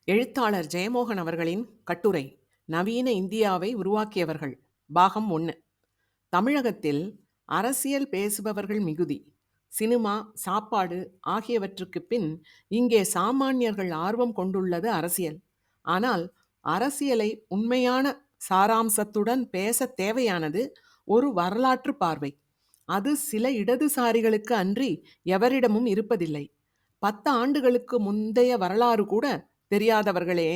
எழுத்தாளர் ஜெயமோகன் அவர்களின் கட்டுரை நவீன இந்தியாவை உருவாக்கியவர்கள் பாகம் 1. தமிழகத்தில் அரசியல் பேசுபவர்கள் மிகுதி. சினிமா, சாப்பாடு ஆகியவற்றுக்கு பின் இங்கே சாமானியர்கள் ஆர்வம் கொண்டுள்ளது அரசியல். ஆனால் அரசியலை உண்மையான சாராம்சத்துடன் பேச தேவையானது ஒரு வரலாற்று பார்வை. அது சில இடதுசாரிகளுக்கு அன்றி எவரிடமும் இருப்பதில்லை. 10 ஆண்டுகளுக்கு முந்தைய வரலாறு கூட தெரியாதவர்களே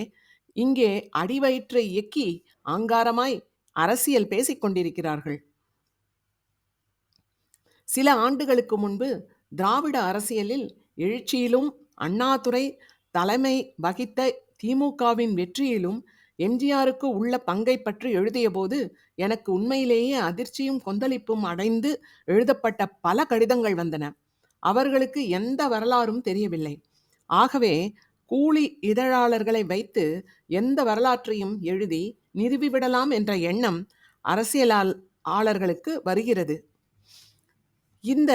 இங்கே அடிவயிற்றை இயக்கி ஆங்காரமாய் அரசியல் பேசிக் கொண்டிருக்கிறார்கள். சில ஆண்டுகளுக்கு முன்பு திராவிட அரசியலில் எழுச்சியிலும் அண்ணாதுரை தலைமை வகித்த திமுகவின் வெற்றியிலும் எம்ஜிஆருக்கு உள்ள பங்கை பற்றி எழுதிய போது எனக்கு உண்மையிலேயே அதிர்ச்சியும் கொந்தளிப்பும் அடைந்து எழுதப்பட்ட பல கடிதங்கள் வந்தன. அவர்களுக்கு எந்த வரலாறும் தெரியவில்லை. ஆகவே கூலி இதழாளர்களை வைத்து எந்த வரலாற்றையும் எழுதி நிறுவிவிடலாம் என்ற எண்ணம் அரசியலாளர்களுக்கு வருகிறது. இந்த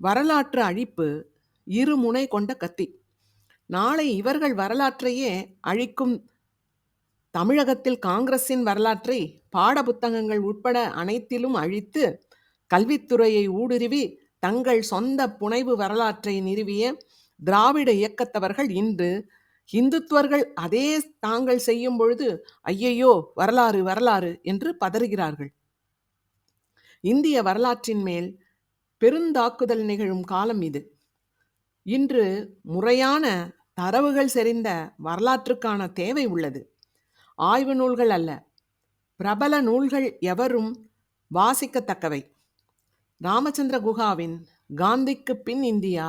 வரலாற்று அழிப்பு இருமுனை கொண்ட கத்தி. நாளை இவர்கள் வரலாற்றையே அழிக்கும். தமிழகத்தில் காங்கிரசின் வரலாற்றை பாடப்புத்தகங்கள் உட்பட அனைத்திலும் அழித்து கல்வித்துறையை ஊடுருவி தங்கள் சொந்த புனைவு வரலாற்றை நிறுவிய திராவிட இயக்கத்தவர்கள் இன்று இந்துத்துவர்கள் அதே தாங்கள் செய்யும் பொழுது ஐயையோ வரலாறு வரலாறு என்று பதறுகிறார்கள். இந்திய வரலாற்றின் மேல் பெருந்தாக்குதல் நிகழும் காலம் இது. இன்று முறையான தரவுகள் செறிந்த வரலாற்றுக்கான தேவை உள்ளது. ஆய்வு நூல்கள் அல்ல, பிரபல நூல்கள் எவரும் வாசிக்கத்தக்கவை. ராமச்சந்திர குஹாவின் காந்திக்கு பின் இந்தியா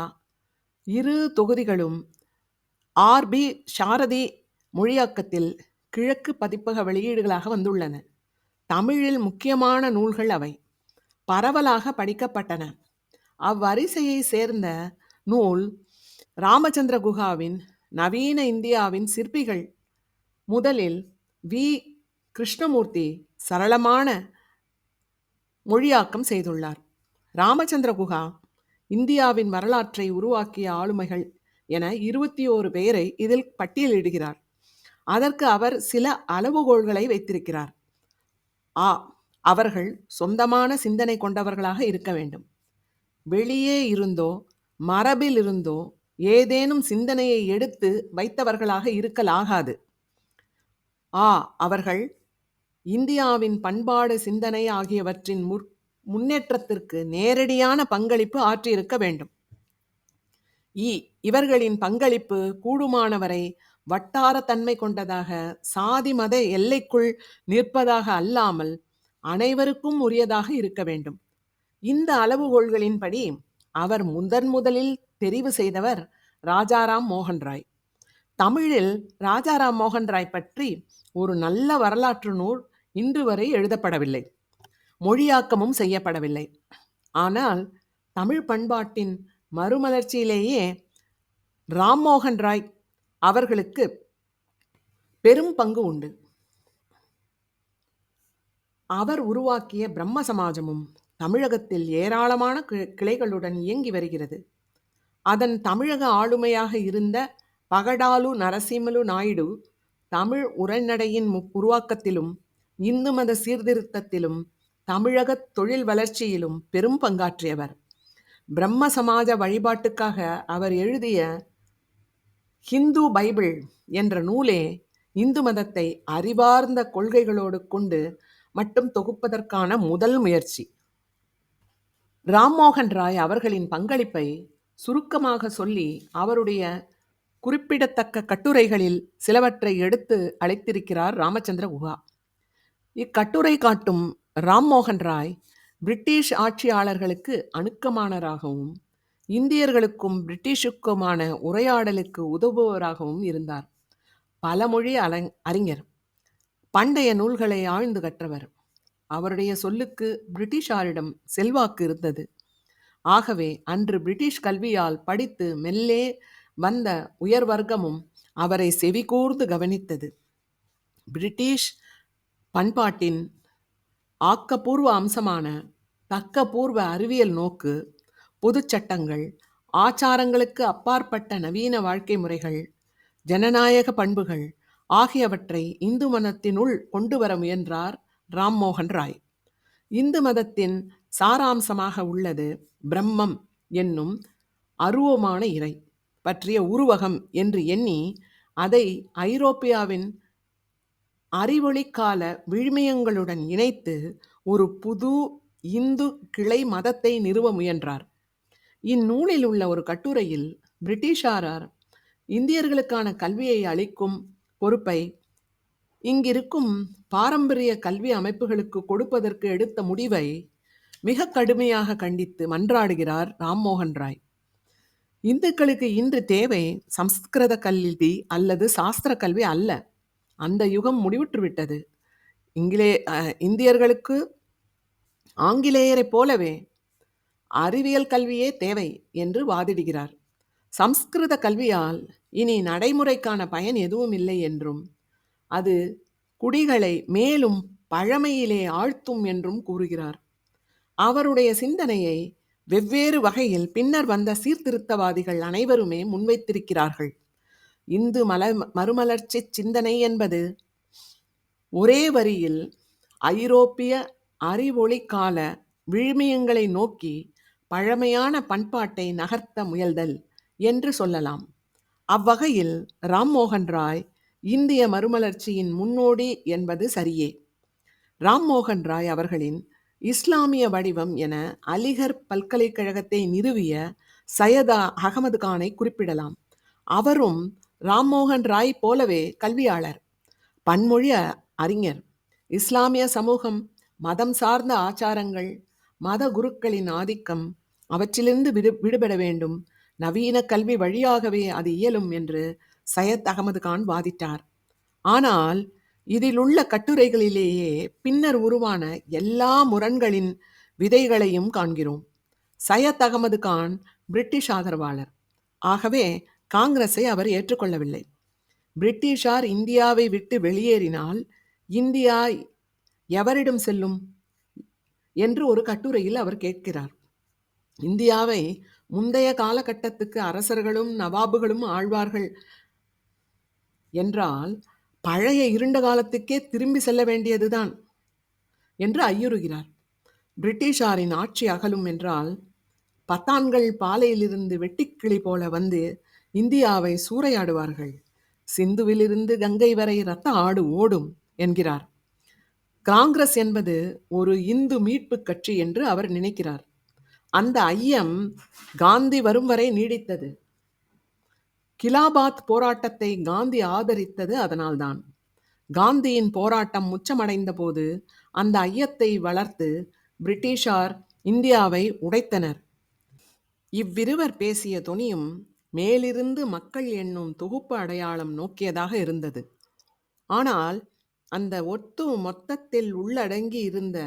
2 தொகுதிகளும் ஆர்.பி. சாரதி மொழியாக்கத்தில் கிழக்கு பதிப்பக வெளியீடுகளாக வந்துள்ளன. தமிழில் முக்கியமான நூல்கள் அவை பரவலாக படிக்கப்பட்டன. அவ்வரிசையை சேர்ந்த நூல் ராமச்சந்திர குஹாவின் நவீன இந்தியாவின் சிற்பிகள். முதலில் வி. கிருஷ்ணமூர்த்தி சரளமான மொழியாக்கம் செய்துள்ளார். ராமச்சந்திர குஹா இந்தியாவின் வரலாற்றை உருவாக்கிய ஆளுமைகள் என 21 பெயரை இதில் பட்டியலிடுகிறார். அதற்கு அவர் சில அளவுகோல்களை வைத்திருக்கிறார். அவர்கள் சொந்தமான சிந்தனை கொண்டவர்களாக இருக்க வேண்டும். வெளியே இருந்தோ மரபில் இருந்தோ ஏதேனும் சிந்தனையை எடுத்து வைத்தவர்களாக இருக்கலாகாது. அவர்கள் இந்தியாவின் பண்பாடு, சிந்தனை ஆகியவற்றின் முன்னேற்றத்திற்கு நேரடியான பங்களிப்பு ஆற்றியிருக்க வேண்டும். இவர்களின் பங்களிப்பு கூடுமானவரை வட்டார தன்மை கொண்டதாக, சாதி மத எல்லைக்குள் நிற்பதாக அல்லாமல் அனைவருக்கும் உரியதாக இருக்க வேண்டும். இந்த அளவுகோல்களின்படி அவர் முதலில் தெரிவு செய்தவர் ராஜாராம் மோகன் ராய். தமிழில் ராஜாராம் மோகன் ராய் பற்றி ஒரு நல்ல வரலாற்று நூல் இன்று வரை எழுதப்படவில்லை, மொழியாக்கமும் செய்யப்படவில்லை. ஆனால் தமிழ் பண்பாட்டின் மறுமலர்ச்சியிலேயே ராம்மோகன் ராய் அவர்களுக்கு பெரும் பங்கு உண்டு. அவர் உருவாக்கிய பிரம்ம சமாஜமும் தமிழகத்தில் ஏராளமான கிளைகளுடன் இயங்கி வருகிறது. அதன் தமிழக ஆளுமையாக இருந்த பகடாலு நரசிம்மலு நாயுடு தமிழ் உரைநடையின் உருவாக்கத்திலும் இந்து மத சீர்திருத்தத்திலும் தமிழக தொழில் வளர்ச்சியிலும் பெரும் பங்காற்றியவர். பிரம்ம சமாஜ வழிபாட்டுக்காக அவர் எழுதிய ஹிந்து பைபிள் என்ற நூலே இந்து மதத்தை அறிவார்ந்த கொள்கைகளோடு கொண்டு மட்டும் தொகுப்பதற்கான முதல் முயற்சி. ராம்மோகன் ராய் அவர்களின் பங்களிப்பை சுருக்கமாக சொல்லி அவருடைய குறிப்பிடத்தக்க கட்டுரைகளில் சிலவற்றை எடுத்து அழைத்திருக்கிறார் ராமச்சந்திர குஹா. இக்கட்டுரை காட்டும் ராம்மோகன் ராய் பிரிட்டிஷ் ஆட்சியாளர்களுக்கு அணுக்கமானராகவும் இந்தியர்களுக்கும் பிரிட்டிஷுக்குமான உரையாடலுக்கு உதவுபவராகவும் இருந்தார். பலமொழி அறிஞர், பண்டைய நூல்களை ஆழ்ந்து கற்றவர். அவருடைய சொல்லுக்கு பிரிட்டிஷாரிடம் செல்வாக்கு இருந்தது. ஆகவே அன்று பிரிட்டிஷ் கல்வியால் படித்து மெல்லே வந்த உயர் வர்க்கமும் அவரை செவிகூர்ந்து கவனித்தது. பிரிட்டிஷ் பண்பாட்டின் ஆக்கப்பூர்வ அம்சமான தக்கப்பூர்வ அறிவியல் நோக்கு, பொது சட்டங்கள், ஆச்சாரங்களுக்கு அப்பாற்பட்ட நவீன வாழ்க்கை முறைகள், ஜனநாயக பண்புகள் ஆகியவற்றை இந்து மதத்தினுள் கொண்டு வர முயன்றார் ராம்மோகன் ராய். இந்து மதத்தின் சாராம்சமாக உள்ளது பிரம்மம் என்னும் அருவமான இறை பற்றிய உருவகம் என்று எண்ணி அதை ஐரோப்பியாவின் அறிவொளிக்கால விழுமியங்களுடன் இணைத்து ஒரு புது இந்து கிளை மதத்தை நிறுவ முயன்றார். இந்நூலில் உள்ள ஒரு கட்டுரையில் பிரிட்டிஷாரார் இந்தியர்களுக்கான கல்வியை அளிக்கும் பொறுப்பை இங்கிருக்கும் பாரம்பரிய கல்வி அமைப்புகளுக்கு கொடுப்பதற்கு எடுத்த முடிவை மிக கடுமையாக கண்டித்து மன்றாடுகிறார் ராம்மோகன் ராய். இந்துக்களுக்கு இன்று தேவை சம்ஸ்கிருத கல்வி அல்லது சாஸ்திர கல்வி அல்ல. அந்த யுகம் முடிவுற்று விட்டது. இந்தியர்களுக்கு ஆங்கிலேயரைப் போலவே அறிவியல் கல்வியே தேவை என்று வாதிடுகிறார். சம்ஸ்கிருத கல்வியால் இனி நடைமுறைக்கான பயன் எதுவும் இல்லை என்றும் அது குடிகளை மேலும் பழமையிலே ஆழ்த்தும் என்றும் கூறுகிறார். அவருடைய சிந்தனையை வெவ்வேறு வகையில் பின்னர் வந்த சீர்திருத்தவாதிகள் அனைவருமே முன்வைத்திருக்கிறார்கள். இந்து மறுமலர்ச்சி சிந்தனை என்பது ஒரே வரியில் ஐரோப்பிய அறிவொளி கால விழுமியங்களை நோக்கி பழமையான பண்பாட்டை நகர்த்த முயல்தல் என்று சொல்லலாம். அவ்வகையில் ராம்மோகன் ராய் இந்திய மறுமலர்ச்சியின் முன்னோடி என்பது சரியே. ராம்மோகன் ராய் அவர்களின் இஸ்லாமிய வடிவம் என அலிகர் பல்கலைக்கழகத்தை நிறுவிய சையதா அகமது கானை குறிப்பிடலாம். அவரும் ராம்மோகன் ராய் போலவே கல்வியாளர், பன்மொழி அறிஞர். இஸ்லாமிய சமூகம் மதம் சார்ந்த ஆச்சாரங்கள், மத குருக்களின் ஆதிக்கம் அவற்றிலிருந்து விடுபட வேண்டும், நவீன கல்வி வழியாகவே அது இயலும் என்று சையத் அகமது கான் வாதிட்டார். ஆனால் இதில் உள்ள கட்டுரைகளிலேயே பின்னர் உருவான எல்லா முரண்களின் விதைகளையும் காண்கிறோம். சையத் அகமது கான் பிரிட்டிஷ் ஆதரவாளர். ஆகவே காங்கிரஸை அவர் ஏற்றுக்கொள்ளவில்லை. பிரிட்டிஷார் இந்தியாவை விட்டு வெளியேறினால் இந்தியா எவரிடம் செல்லும் என்று ஒரு கட்டுரையில் அவர் கேட்கிறார். இந்தியாவை முந்தைய காலகட்டத்துக்கு அரசர்களும் நவாபுகளும் ஆழ்வார்கள் என்றால் பழைய இருண்ட காலத்துக்கே திரும்பி செல்ல வேண்டியதுதான் என்று ஐயுறுகிறார். பிரிட்டிஷாரின் ஆட்சி அகலும் என்றால் பத்தான்கள் பாலையிலிருந்து வெட்டிக்கிளி போல வந்து இந்தியாவை சூறையாடுவார்கள். சிந்துவிலிருந்து கங்கை வரை இரத்த ஆடு ஓடும் என்கிறார். காங்கிரஸ் என்பது ஒரு இந்து மீட்பு கட்சி என்று அவர் நினைக்கிறார். அந்த ஐயம் காந்தி வரும் வரை நீடித்தது. கிலாபாத் போராட்டத்தை காந்தி ஆதரித்தது அதனால்தான். காந்தியின் போராட்டம் உச்சமடைந்த போது அந்த ஐயத்தை வளர்த்து பிரிட்டிஷார் இந்தியாவை உடைத்தனர். இவ்விருவர் பேசிய தொனியும் மேலிருந்து மக்கள் என்னும் தொகுப்பு அடையாளம் நோக்கியதாக இருந்தது. ஆனால் அந்த மொத்தத்தில் உள்ளடங்கி இருந்த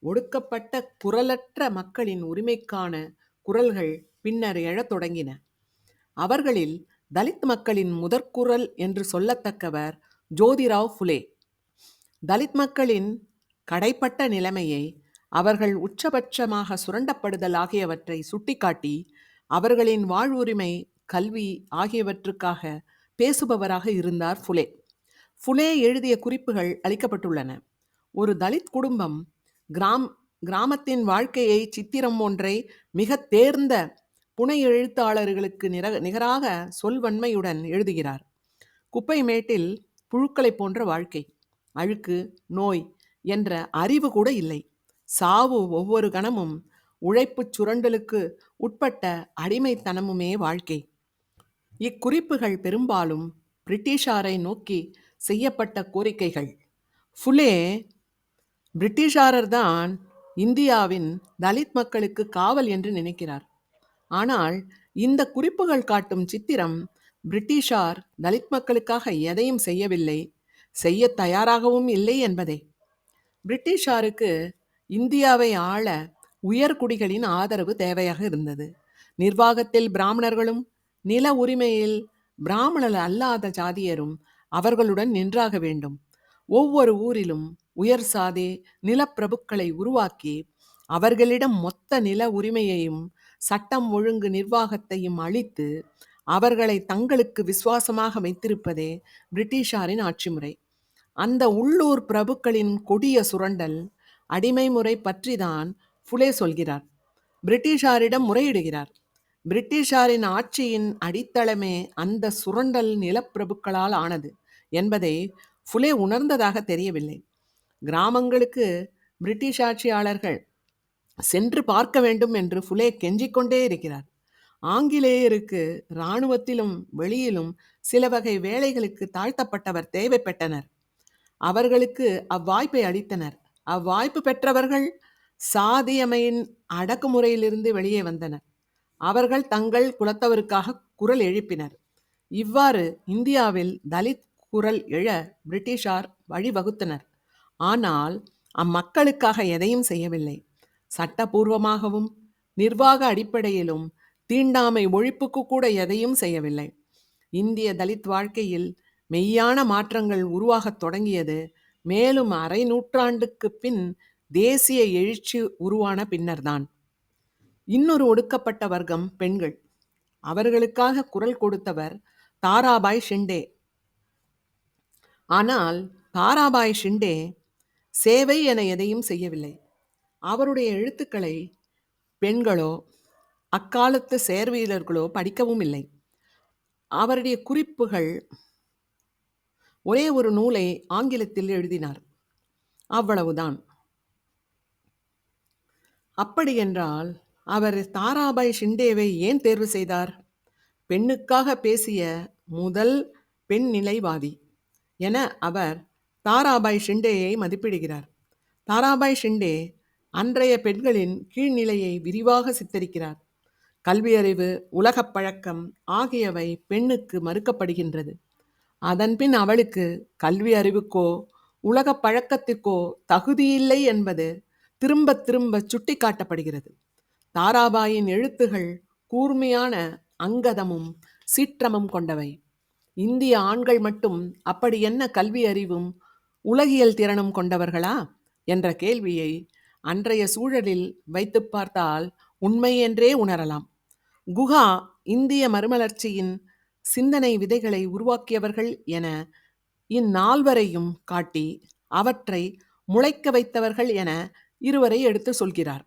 ஒடுக்கப்பட்ட குரலற்ற மக்களின் உரிமைக்கான குரல்கள் பின்னர் எழத் தொடங்கின. அவர்களில் தலித் மக்களின் முதற்குரல் என்று சொல்லத்தக்கவர் ஜோதிராவ் புலே. தலித் மக்களின் கடைப்பட்ட நிலைமையை, அவர்கள் உச்சபட்சமாக சுரண்டப்படுதல் ஆகியவற்றை சுட்டிக்காட்டி அவர்களின் வாழ்வுரிமை, கல்வி ஆகியவற்றுக்காக பேசுபவராக இருந்தார் புலே. புலே எழுதிய குறிப்புகள் அளிக்கப்பட்டுள்ளன. ஒரு தலித் குடும்பம் கிராமத்தின் வாழ்க்கையை சித்திரம் ஒன்றை மிக தேர்ந்த புனை எழுத்தாளர்களுக்கு நிகராக சொல்வன்மையுடன் எழுதுகிறார். குப்பை மேட்டில் புழுக்களை போன்ற வாழ்க்கை, அழுக்கு, நோய் என்ற அறிவு கூட இல்லை. சாவு ஒவ்வொரு கணமும் உழைப்பு சுரண்டலுக்கு உட்பட்ட அடிமைத்தனமுமே வாழ்க்கை. இக்குறிப்புகள் பெரும்பாலும் பிரிட்டிஷாரை நோக்கி செய்யப்பட்ட கோரிக்கைகள். புலே பிரிட்டிஷாரர்தான் இந்தியாவின் தலித் மக்களுக்கு காவல் என்று நினைக்கிறார். ஆனால் இந்த குறிப்புகள் காட்டும் சித்திரம் பிரிட்டிஷார் தலித் மக்களுக்காக எதையும் செய்யவில்லை, செய்ய தயாராகவும் இல்லை என்பதே. பிரிட்டிஷாருக்கு இந்தியாவை ஆள உயர்குடிகளின் ஆதரவு தேவையாக இருந்தது. நிர்வாகத்தில் பிராமணர்களும் நில உரிமையில் பிராமணர் அல்லாத ஜாதியரும் அவர்களுடன் நின்றாக வேண்டும். ஒவ்வொரு ஊரிலும் உயர் சாதி நிலப்பிரபுக்களை உருவாக்கி அவர்களிடம் மொத்த நில உரிமையையும் சட்டம் ஒழுங்கு நிர்வாகத்தையும் அளித்து அவர்களை தங்களுக்கு விசுவாசமாக வைத்திருப்பதே பிரிட்டிஷாரின் ஆட்சி முறை. அந்த உள்ளூர் பிரபுக்களின் கொடிய சுரண்டல், அடிமை முறை பற்றிதான் புலே சொல்கிறார். பிரிட்டிஷாரிடம் முறையிடுகிறார். பிரிட்டிஷாரின் ஆட்சியின் அடித்தளமே அந்த சுரண்டல் நிலப்பிரபுக்களால் ஆனது என்பதை புலே உணர்ந்ததாக தெரியவில்லை. கிராமங்களுக்கு பிரிட்டிஷ் ஆட்சியாளர்கள் சென்று பார்க்க வேண்டும் என்று புலே கெஞ்சிக்கொண்டே இருக்கிறார். ஆங்கிலேயருக்கு இராணுவத்திலும் வெளியிலும் சில வகை வேலைகளுக்கு தாழ்த்தப்பட்டவர் தேவைப்பட்டனர். அவர்களுக்கு அவ்வாய்ப்பை அளித்தனர். அவ்வாய்ப்பு பெற்றவர்கள் சாதியமையின் அடக்குமுறையிலிருந்து வெளியே வந்தனர். அவர்கள் தங்கள் குலத்தவருக்காக குரல் எழுப்பினர். இவ்வாறு இந்தியாவில் தலித் குரல் எழ பிரிட்டிஷார் வழிவகுத்தனர். ஆனால் அம்மக்களுக்காக எதையும் செய்யவில்லை. சட்டபூர்வமாகவும் நிர்வாக அடிப்படையிலும் தீண்டாமை ஒழிப்புக்கு கூட எதையும் செய்யவில்லை. இந்திய தலித் வாழ்க்கையில் மெய்யான மாற்றங்கள் உருவாகத் தொடங்கியது மேலும் அரை நூற்றாண்டுக்கு பின் தேசிய எழுச்சி உருவான பின்னர்தான். இன்னொரு ஒடுக்கப்பட்ட வர்க்கம் பெண்கள். அவர்களுக்காக குரல் கொடுத்தவர் தாராபாய் ஷிண்டே. ஆனால் தாராபாய் ஷிண்டே சேவை என எதையும் செய்யவில்லை. அவருடைய எழுத்துக்களை பெண்களோ அக்காலத்து செயற்வீரர்களோ படிக்கவும் இல்லை. அவருடைய குறிப்புகள் ஒரே ஒரு நூலை ஆங்கிலத்தில் எழுதினார். அவ்வளவுதான். அப்படியென்றால் அவர் தாராபாய் ஷிண்டேவை ஏன் தேர்வு செய்தார்? பெண்ணுக்காக பேசிய முதல் பெண் நிலைவாதி என அவர் தாராபாய் ஷிண்டேயை மதிப்பிடுகிறார். தாராபாய் ஷிண்டே அன்றைய பெண்களின் கீழ்நிலையை விரிவாக சித்தரிக்கிறார். கல்வியறிவு, உலகப் பழக்கம் ஆகியவை பெண்ணுக்கு மறுக்கப்படுகின்றது. அதன்பின் அவளுக்கு கல்வி அறிவுக்கோ உலகப் பழக்கத்திற்கோ தகுதியில்லை என்பது திரும்ப திரும்ப சுட்டி காட்டப்படுகிறது. தாராபாயின் எழுத்துகள் கூர்மையான அங்கதமும் சீற்றமும் கொண்டவை. இந்திய ஆண்கள் மட்டும் அப்படி என்ன கல்வி அறிவும் உலகியல் திறனும் கொண்டவர்களா என்ற கேள்வியை அன்றைய சூழலில் வைத்து பார்த்தால் உண்மை என்றே உணரலாம். குஹா இந்திய மறுமலர்ச்சியின் சிந்தனை விதைகளை உருவாக்கியவர்கள் என இந்நால்வரையும் காட்டி அவற்றை முளைக்க வைத்தவர்கள் என இருவரை எடுத்து சொல்கிறார்.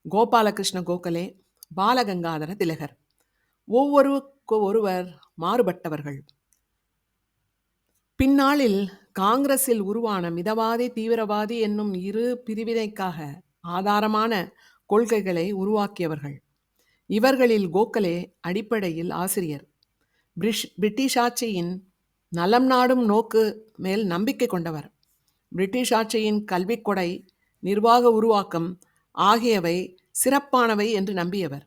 கோபாலகிருஷ்ண கோகலே, பாலகங்காதர திலகர். ஒவ்வொருவருக்கு ஒருவர் மாறுபட்டவர்கள். பின்னாளில் காங்கிரஸில் உருவான மிதவாதி தீவிரவாதி என்னும் இரு பிரிவினைக்காக ஆதாரமான கொள்கைகளை உருவாக்கியவர்கள். இவர்களில் கோகலே அடிப்படையில் ஆசிரியர். பிரிட்டிஷ் ஆட்சியின் நலம் நாடும் நோக்கு மேல் நம்பிக்கை கொண்டவர். பிரிட்டிஷ் ஆட்சியின் கல்வி கொடை, நிர்வாக உருவாக்கம் ஆகியவை சிறப்பானவை என்று நம்பியவர்.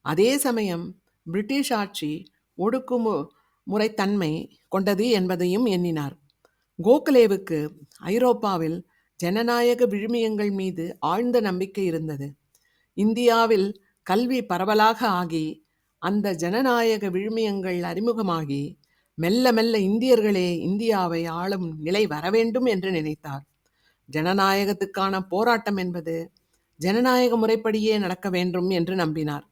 அதே சமயம் பிரிட்டிஷ் ஆட்சி ஒடுக்குமுறைத்தன்மை கொண்டது என்பதையும் எண்ணினார். கோகலேவுக்கு ஐரோப்பாவில் ஜனநாயக விழுமியங்கள் மீது ஆழ்ந்த நம்பிக்கை இருந்தது. இந்தியாவில் கல்வி பரவலாக ஆகி அந்த ஜனநாயக விழுமியங்கள் அறிமுகமாகி மெல்ல மெல்ல இந்தியர்களே இந்தியாவை ஆளும் நிலை வரவேண்டும் என்று நினைத்தார். ஜனநாயகத்துக்கான போராட்டம் என்பது ஜனநாயக முறைப்படியே நடக்க வேண்டும் என்று நம்பினார்.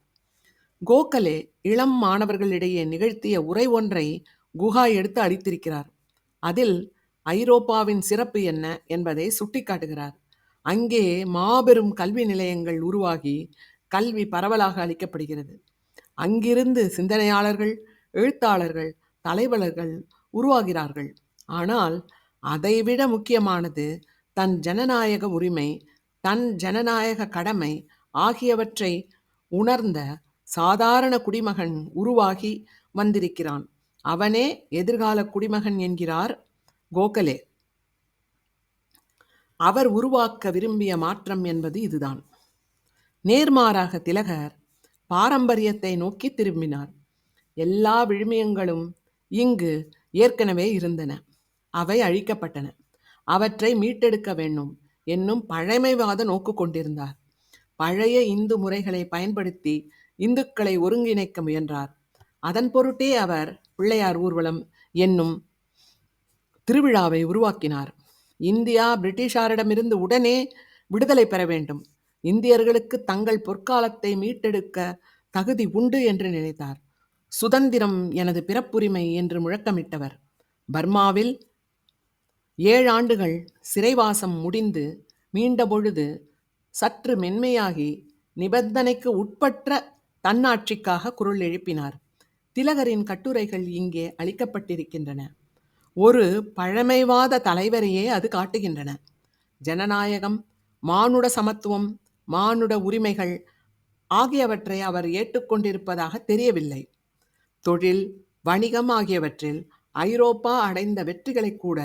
கோகலே இளம் மாணவர்களிடையே நிகழ்த்திய உரை ஒன்றை குஹா எடுத்து அளித்திருக்கிறார். அதில் ஐரோப்பாவின் சிறப்பு என்ன என்பதை சுட்டிக்காட்டுகிறார். அங்கே மாபெரும் கல்வி நிலையங்கள் உருவாகி கல்வி பரவலாக அளிக்கப்படுகிறது. அங்கிருந்து சிந்தனையாளர்கள், எழுத்தாளர்கள், தலைவர்கள் உருவாகிறார்கள். ஆனால் அதைவிட முக்கியமானது தன் ஜனநாயக உரிமை, தன் ஜனநாயக கடமை ஆகியவற்றை உணர்ந்த சாதாரண குடிமகன் உருவாகி வந்திருக்கிறான். அவனே எதிர்கால குடிமகன் என்கிறார் கோகலே. அவர் உருவாக்க விரும்பிய மாற்றம் என்பது இதுதான். நேர்மாறாக திலகர் பாரம்பரியத்தை நோக்கி திரும்பினார். எல்லா விழுமியங்களும் இங்கு ஏற்கனவே இருந்தன. அவை அழிக்கப்பட்டன. அவற்றை மீட்டெடுக்க வேண்டும் என்னும் பழமைவாத நோக்கு கொண்டிருந்தார். பழைய இந்து முறைகளை பயன்படுத்தி இந்துக்களை ஒருங்கிணைக்க முயன்றார். அதன் பொருட்டே அவர் பிள்ளையார் ஊர்வலம் என்னும் திருவிழாவை உருவாக்கினார். இந்தியா பிரிட்டிஷாரிடமிருந்து உடனே விடுதலை பெற வேண்டும், இந்தியர்களுக்கு தங்கள் பொற்காலத்தை மீட்டெடுக்க தகுதி உண்டு என்று நினைத்தார். சுதந்திரம் எனது பிறப்புரிமை என்று முழக்கமிட்டவர். பர்மாவில் 7 ஆண்டுகள் சிறைவாசம் முடிந்து மீண்டபொழுது சற்று மென்மையாகி நிபந்தனைக்கு உட்பட்ட தன்னாட்சிக்காக குரல் எழுப்பினார். திலகரின் கட்டுரைகள் இங்கே அளிக்கப்பட்டிருக்கின்றன. ஒரு பழமைவாத தலைவரையே அது காட்டுகின்றன. ஜனநாயகம், மானுட சமத்துவம், மானுட உரிமைகள் ஆகியவற்றை அவர் ஏற்றுக்கொண்டிருப்பதாக தெரியவில்லை. தொழில், வணிகம் ஆகியவற்றில் ஐரோப்பா அடைந்த வெற்றிகளை கூட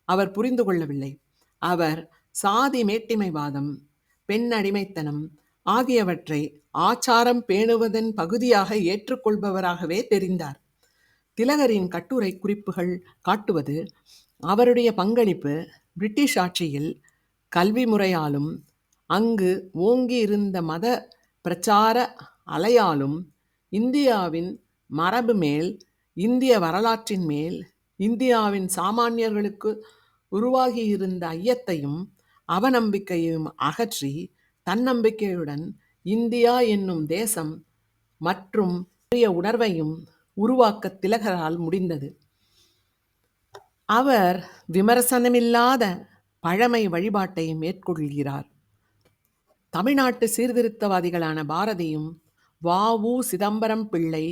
அவர் புரிந்து கொள்ளவில்லை. அவர் சாதி மேட்டிமைவாதம், பெண் அடிமைத்தனம் ஆகியவற்றை ஆச்சாரம் பேணுவதன் பகுதியாக ஏற்றுக்கொள்பவராகவே தெரிந்தார். திலகரின் கட்டுரை குறிப்புகள் காட்டுவது அவருடைய பங்களிப்பு பிரிட்டிஷ் ஆட்சியில் கல்வி முறையாலும் அங்கு ஓங்கி இருந்த மத பிரச்சார அலையாலும் இந்தியாவின் மரபு மேல், இந்திய வரலாற்றின் மேல் இந்தியாவின் சாமானியர்களுக்கு உருவாகியிருந்த ஐயத்தையும் அவநம்பிக்கையையும் அகற்றி தன்னம்பிக்கையுடன் இந்தியா என்னும் தேசம் மற்றும் உணர்வையும் உருவாக்க திலகரால் முடிந்தது. அவர் விமர்சனமில்லாத பழமை வழிபாட்டை மேற்கொள்கிறார். தமிழ்நாட்டு சீர்திருத்தவாதிகளான பாரதியும் வ.உ. சிதம்பரம் பிள்ளை,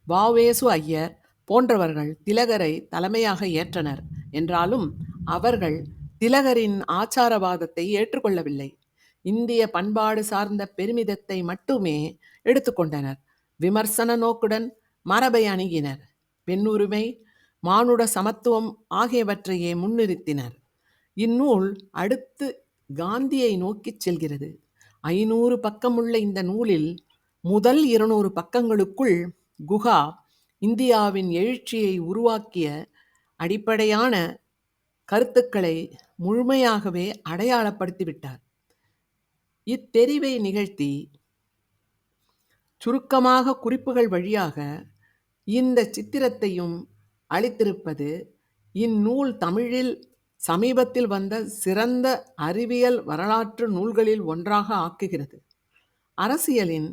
வ.வே.சு. ஐயர் போன்றவர்கள் திலகரை தலைமையாக ஏற்றனர் என்றாலும் அவர்கள் திலகரின் ஆச்சாரவாதத்தை ஏற்றுக்கொள்ளவில்லை. இந்திய பண்பாடு சார்ந்த பெருமிதத்தை மட்டுமே எடுத்துக்கொண்டனர். விமர்சன நோக்குடன் மரபை அணுகினர். பெண்ணுரிமை, மானுட சமத்துவம் ஆகியவற்றையே முன்னிறுத்தினர். இந்நூல் அடுத்து காந்தியை நோக்கிச் செல்கிறது. 500 பக்கமுள்ள இந்த நூலில் முதல் 200 பக்கங்களுக்குள் குஹா இந்தியாவின் எழுச்சியை உருவாக்கிய அடிப்படையான கருத்துக்களை முழுமையாகவே அடையாளப்படுத்திவிட்டார். இத்தெரிவை நிகழ்த்தி சுருக்கமாக குறிப்புகள் வழியாக இந்த சித்திரத்தையும் அளித்திருப்பது இந்நூல் தமிழில் சமீபத்தில் வந்த சிறந்த அறிவியல் வரலாற்று நூல்களில் ஒன்றாக ஆக்குகிறது. அரசியலின்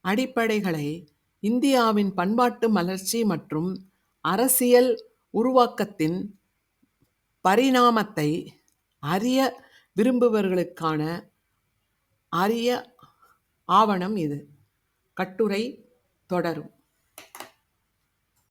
அடிப்படைகளை, இந்தியாவின் பண்பாட்டு மலர்ச்சி மற்றும் அரசியல் உருவாக்கத்தின் பரிணாமத்தை அறிய விரும்புபவர்களுக்கான அரிய ஆவணம் இது. கட்டுரை தொடரும்.